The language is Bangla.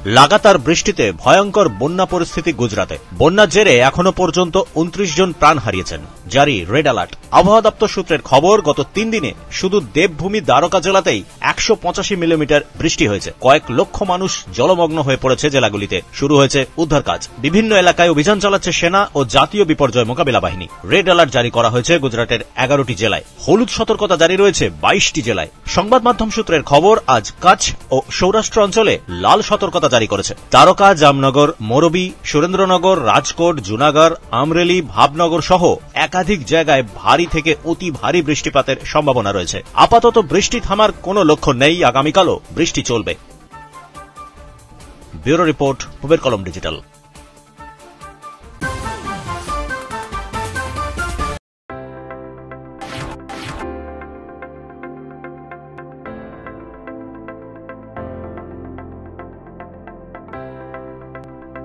লাগাতার বৃষ্টিতে ভয়ঙ্কর বন্যা পরিস্থিতি গুজরাতে। বন্যার জেরে এখনো পর্যন্ত 29 জন প্রাণ হারিয়েছেন। জারি রেড অ্যালার্ট। আবহাওয়া দপ্তর সূত্রের খবর, গত 3 দিনে শুধু দেবভূমি দ্বারকা জেলাতেই 185 মিলিমিটার বৃষ্টি হয়েছে। কয়েক লক্ষ মানুষ জলমগ্ন হয়ে পড়েছে জেলাগুলিতে। শুরু হয়েছে উদ্ধার কাজ। বিভিন্ন এলাকায় অভিযান চালাচ্ছে সেনা ও জাতীয় বিপর্যয় মোকাবিলা বাহিনী। রেড অ্যালার্ট জারি করা হয়েছে গুজরাটের 11টি জেলায়। হলুদ সতর্কতা জারি রয়েছে 22টি জেলায়। সংবাদ মাধ্যম সূত্রের খবর, আজ কচ্ছ ও সৌরাষ্ট্র অঞ্চলে লাল সতর্কতা জারি করেছে। দ্বারকা, জামনগর, মোরবি, সুরেন্দ্রনগর, রাজকোট, জুনাগড়, আমরেলি, ভাবনগর সহ একাধিক জায়গায় ভারী থেকে অতি ভারী বৃষ্টিপাতের সম্ভাবনা রয়েছে। আপাতত বৃষ্টি থামার কোনো লক্ষণ নেই। আগামীকালও বৃষ্টি চলবে। ব্যুরো রিপোর্ট, পুবের কলম ডিজিটাল।